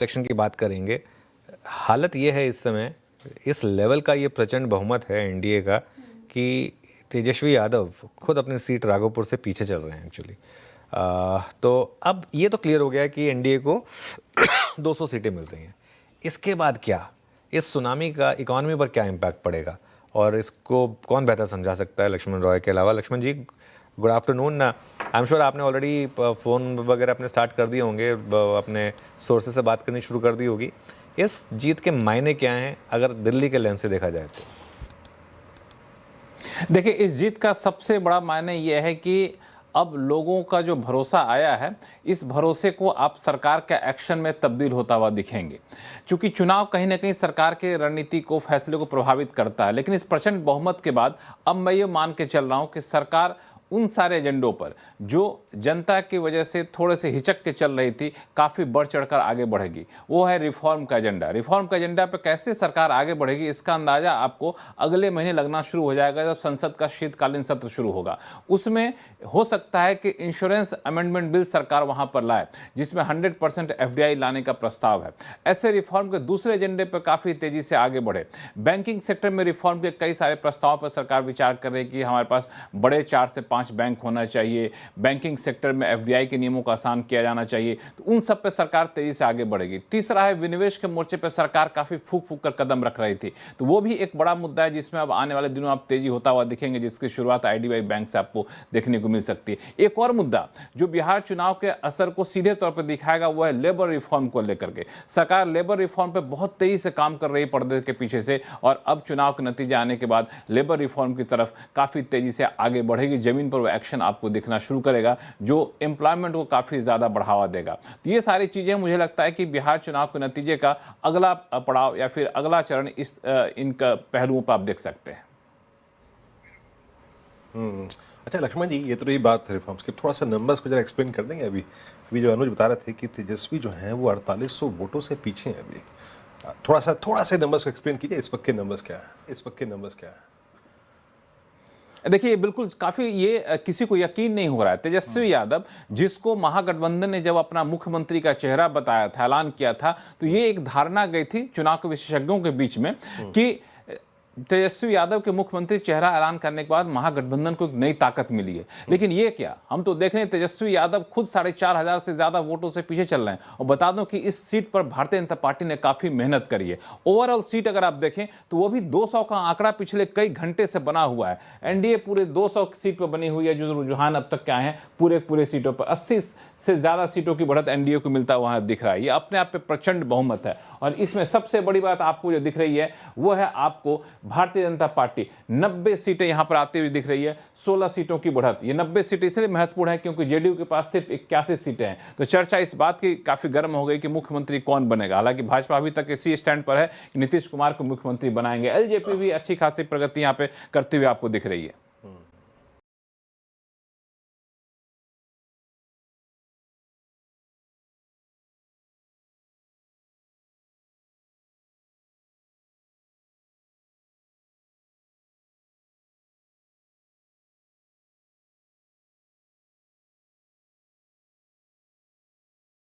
Election की बात करेंगे। हालत ये है इस समय, इस लेवल का ये प्रचंड बहुमत है एनडीए का कि तेजस्वी यादव खुद अपनी सीट राघोपुर से पीछे चल रहे हैं एक्चुअली। तो अब ये तो क्लियर हो गया कि एनडीए को 200 सीटें मिल रही हैं। इसके बाद क्या, इस सुनामी का इकॉनमी पर क्या इम्पैक्ट पड़ेगा और इसको कौन बेहतर समझा सकता है लक्ष्मण रॉय के अलावा। Laxman ji, good afternoon. I am sure आपने ऑलरेडी फ़ोन वगैरह अपने स्टार्ट कर दिए होंगे, अपने सोर्सेज से बात करनी शुरू कर दी होगी। इस जीत के मायने क्या हैं अगर दिल्ली के लेंस से देखा जाए तो? देखिए, इस जीत का सबसे बड़ा मायने यह है कि अब लोगों का जो भरोसा आया है, इस भरोसे को आप सरकार के एक्शन में तब्दील होता हुआ दिखेंगे। क्योंकि चुनाव कहीं ना कहीं सरकार के रणनीति को, फैसले को प्रभावित करता है, लेकिन इस प्रचंड बहुमत के बाद अब मैं ये मान के चल रहा हूँ कि सरकार उन सारे एजेंडों पर जो जनता की वजह से थोड़े से हिचक के चल रही थी, काफ़ी बढ़ चढ़कर आगे बढ़ेगी। वो है रिफॉर्म का एजेंडा। रिफॉर्म का एजेंडा पे कैसे सरकार आगे बढ़ेगी, इसका अंदाज़ा आपको अगले महीने लगना शुरू हो जाएगा जब संसद का शीतकालीन सत्र शुरू होगा। उसमें हो सकता है कि इंश्योरेंस अमेंडमेंट बिल सरकार वहां पर लाए, जिसमें 100% एफडीआई लाने का प्रस्ताव है। ऐसे रिफॉर्म के दूसरे एजेंडे पर काफ़ी तेजी से आगे बढ़े। बैंकिंग सेक्टर में रिफॉर्म के कई सारे प्रस्ताव पर सरकार विचार कर रही है कि हमारे पास बड़े 4 से 5 बैंक होना चाहिए, बैंकिंग सेक्टर में एफडीआई के नियमों को आसान किया जाना चाहिए। तो उन सब पे सरकार तेजी से आगे बढ़ेगी। तीसरा है विनिवेश के मोर्चे पे सरकार काफी फूक फूक कर कदम रख रही थी, तो वो भी एक बड़ा मुद्दा है जिसमें अब आने वाले दिनों आप तेजी होता हुआ दिखेंगे, जिसकी शुरुआत आईडीबीआई बैंक से आपको देखने को मिल सकती है। एक और मुद्दा जो बिहार चुनाव के असर को सीधे तौर पर दिखाएगा वो है लेबर रिफॉर्म को लेकर के। सरकार लेबर रिफॉर्म पे बहुत तेजी से काम कर रही है पर्दे के पीछे से, और अब चुनाव के नतीजे आने के बाद लेबर रिफॉर्म की तरफ काफी तेजी से आगे बढ़ेगी। जमीन पर वो एक्शन आपको दिखना शुरू करेगा जो एम्प्लॉयमेंट को काफी ज्यादा बढ़ावा देगा। तो ये सारी चीजें मुझे लगता है कि बिहार चुनाव के नतीजे का अगला पड़ाव या फिर अगला चरण इस इनका पहलुओं पर आप देख सकते हैं। अच्छा लक्ष्मण जी, ये तो रही बात रिफॉर्म्स की, थोड़ा सा नंबर्स को जरा एक्सप्लेन कर देंगे। अभी जो अनुज बता रहे थे कि तेजस्वी जो हैं वो 4800 वोटों से पीछे हैं अभी। थोड़ा सा नंबर्स को एक्सप्लेन कीजिए। इस वक्त के नंबर्स क्या है? देखिए, बिल्कुल काफी ये किसी को यकीन नहीं हो रहा है। तेजस्वी यादव, जिसको महागठबंधन ने जब अपना मुख्यमंत्री का चेहरा बताया था, ऐलान किया था, तो ये एक धारणा गई थी चुनाव के विशेषज्ञों के बीच में कि तेजस्वी यादव के मुख्यमंत्री चेहरा ऐलान करने के बाद महागठबंधन को एक नई ताकत मिली है। लेकिन ये क्या, हम तो देख रहे हैं तेजस्वी यादव खुद 4500 से ज्यादा वोटों से पीछे चल रहे हैं। और बता दूं कि इस सीट पर भारतीय जनता पार्टी ने काफी मेहनत करी है। ओवरऑल सीट अगर आप देखें तो वो भी 200 का आंकड़ा पिछले कई घंटे से बना हुआ है। एनडीए पूरे 200 सीट पर बनी हुई है। जो रुझान अब तक क्या है, पूरे सीटों पर 80 से ज्यादा सीटों की बढ़त एनडीए को मिलता वहां दिख रहा है। ये अपने आप पे प्रचंड बहुमत है। और इसमें सबसे बड़ी बात आपको जो दिख रही है वो है आपको भारतीय जनता पार्टी 90 सीटें यहां पर आती हुई दिख रही है। 16 सीटों की बढ़त। ये 90 सीटें इसलिए महत्वपूर्ण है क्योंकि जेडीयू के पास सिर्फ 81 सीटें हैं। तो चर्चा इस बात की काफी गर्म हो गई कि मुख्यमंत्री कौन बनेगा। हालांकि भाजपा अभी तक इसी स्टैंड पर है कि नीतीश कुमार को मुख्यमंत्री बनाएंगे। एलजेपी भी अच्छी खासी प्रगति यहां पे करती हुई आपको दिख रही है।